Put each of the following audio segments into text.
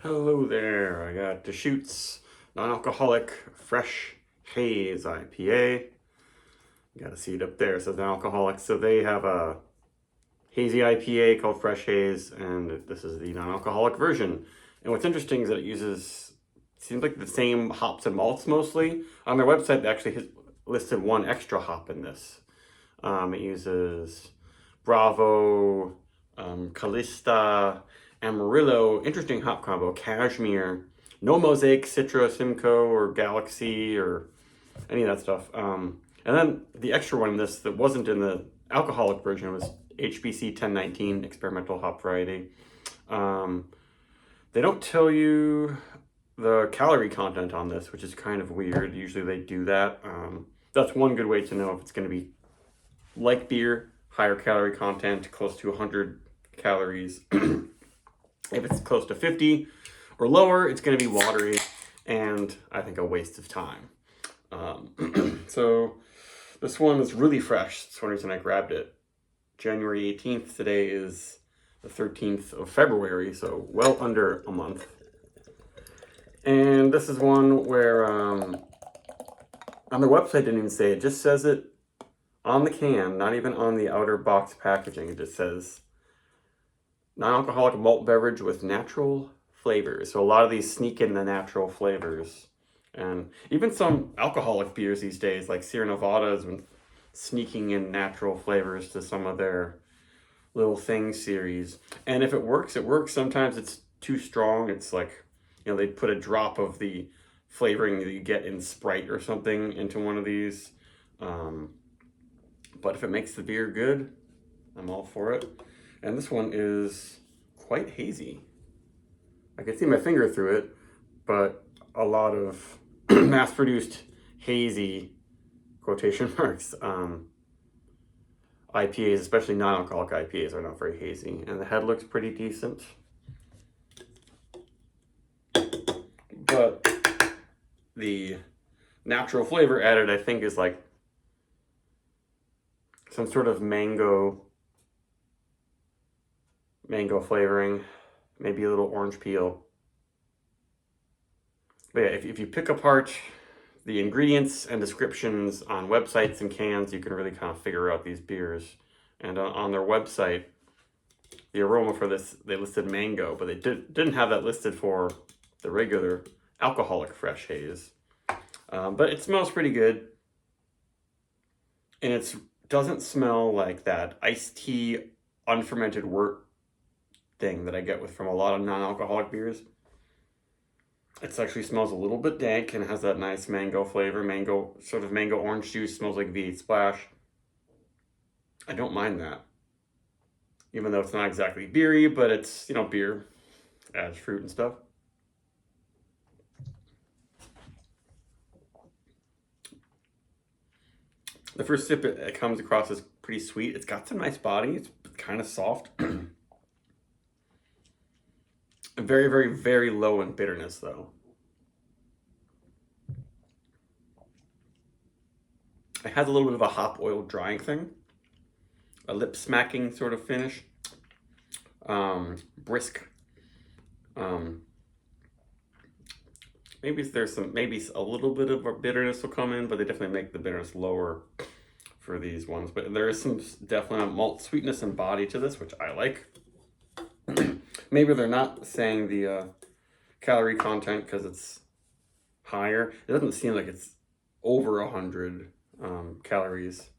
Hello there, I got Deschutes non-alcoholic fresh haze IPA. You gotta see it up there, it says non-alcoholic. So they have a hazy IPA called Fresh Haze, and this is the non-alcoholic version. And what's interesting is that it uses, seems like the same hops and malts mostly. On their website, they actually listed one extra hop in this. It uses Bravo, Calista, Amarillo, interesting hop combo, Cashmere, no Mosaic, Citra, Simcoe, or Galaxy, or any of that stuff. And then the extra one in this that wasn't in the alcoholic version was HBC 1019, experimental hop variety. They don't tell you the calorie content on this, which is kind of weird. Usually they do that. That's one good way to know if it's going to be like beer, higher calorie content, close to 100 calories. If it's close to 50 or lower, it's going to be watery and I think a waste of time. So this one is really fresh. That's one reason I grabbed it. January 18th. Today is the 13th of February, so well under a month. And this is one where on the website didn't even say it, just says it on the can, not even on the outer box packaging. It just says non-alcoholic malt beverage with natural flavors. So a lot of these sneak in the natural flavors. And even some alcoholic beers these days, like Sierra Nevada, has been sneaking in natural flavors to some of their little thing series. And if it works, it works. Sometimes it's too strong. It's like, they put a drop of the flavoring that you get in Sprite or something into one of these. But if it makes the beer good, I'm all for it. And this one is quite hazy. I can see my finger through it, but a lot of mass-produced hazy, quotation marks, IPAs, especially non-alcoholic IPAs, are not very hazy. And the head looks pretty decent. But the natural flavor added, I think, is like some sort of mango flavoring, maybe a little orange peel. But yeah, if you pick apart the ingredients and descriptions on websites and cans, you can really kind of figure out these beers. And on their website, the aroma for this, they listed mango, but they didn't have that listed for the regular alcoholic fresh haze. But it smells pretty good. And it doesn't smell like that iced tea unfermented wort thing that I get from a lot of non-alcoholic beers. It actually smells a little bit dank and has that nice mango flavor. Sort of mango orange juice, smells like V8 Splash. I don't mind that. Even though it's not exactly beery, but it's, beer adds fruit and stuff. The first sip, it comes across as pretty sweet. It's got some nice body. It's kind of soft. Very, very, very low in bitterness, though. It has a little bit of a hop oil drying thing. A lip smacking sort of finish. Brisk. Maybe a little bit of bitterness will come in, but they definitely make the bitterness lower for these ones. But there is some definitely malt sweetness and body to this, which I like. Maybe they're not saying the calorie content because it's higher. It doesn't seem like it's over 100 calories.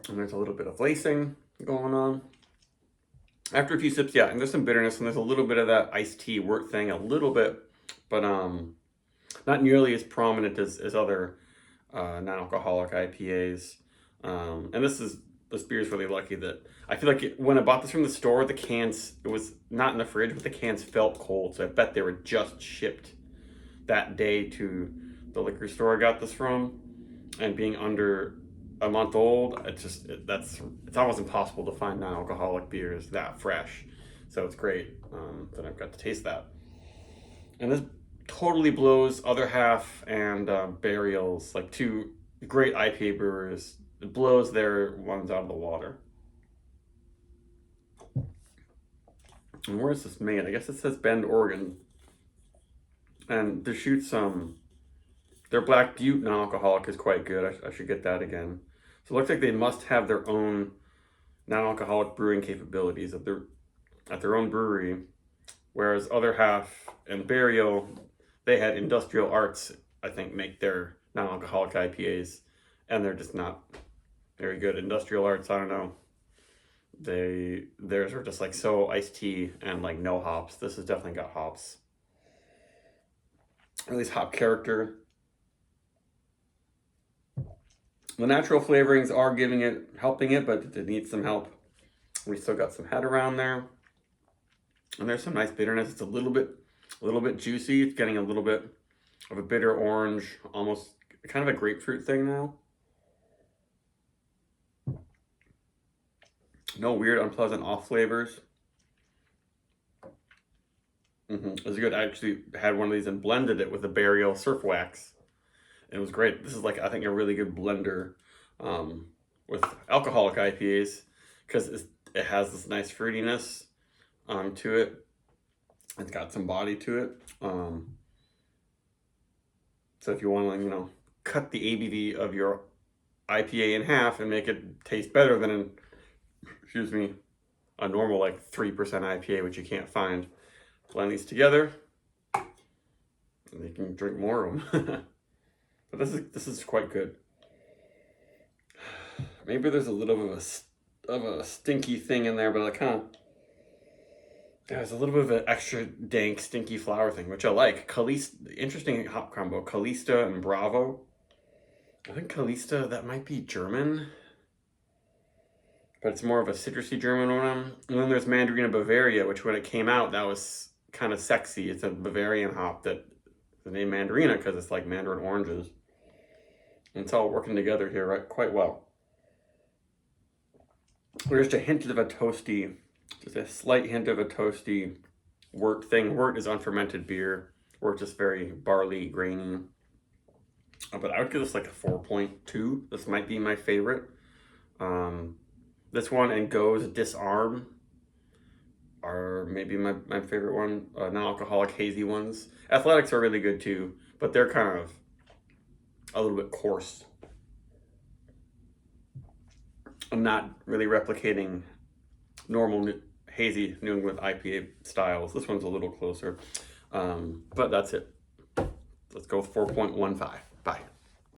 And there's a little bit of lacing going on. After a few sips, yeah, and there's some bitterness, and there's a little bit of that iced tea wort thing, a little bit, but not nearly as prominent as other non-alcoholic IPAs. And this beer is really lucky that I feel like when I bought this from the store, the cans, it was not in the fridge, but the cans felt cold. So I bet they were just shipped that day to the liquor store I got this from. And being under a month old, it's almost impossible to find non-alcoholic beers that fresh. So it's great that I've got to taste that. And this totally blows Other Half and Burials, like two great IPA brewers. It blows their ones out of the water. And where is this made? I guess it says Bend, Oregon. And Deschutes, their Black Butte non-alcoholic is quite good. I should get that again. So it looks like they must have their own non-alcoholic brewing capabilities at their own brewery. Whereas other half and Barrio, they had Industrial Arts, I think, make their non-alcoholic IPAs. And they're just not very good. Industrial Arts, I don't know. Theirs are just like so iced tea and like no hops. This has definitely got hops. At least hop character. The natural flavorings are helping it, but it needs some help. We still got some head around there. And there's some nice bitterness. It's a little bit juicy. It's getting a little bit of a bitter orange, almost kind of a grapefruit thing now. No weird, unpleasant off flavors. It was good. I actually had one of these and blended it with a Barrio Surf Wax. It was great. This is like, I think, a really good blender with alcoholic IPAs because it has this nice fruitiness to it. It's got some body to it. So if you want to, cut the ABV of your IPA in half and make it taste better than a normal like 3% IPA, which you can't find, blend these together and you can drink more of them. But this is quite good. Maybe there's a little of a stinky thing in there, but there's a little bit of an extra dank, stinky flower thing, which I like. Interesting hop combo, Calista and Bravo. I think Calista, that might be German, but it's more of a citrusy German one. And then there's Mandarina Bavaria, which when it came out, that was kind of sexy. It's a Bavarian hop that the name Mandarina because it's like mandarin oranges. And it's all working together here quite well. There's just a hint of a toasty, just a slight hint of a toasty wort thing. Wort is unfermented beer. Wort just very barley, grainy. But I would give this like a 4.2. This might be my favorite. This one and Go's Disarm are maybe my favorite one. Non-alcoholic hazy ones. Athletics are really good too, but they're kind of a little bit coarse. I'm not really replicating normal hazy New England IPA styles. This one's a little closer, but that's it. Let's go 4.15. Bye.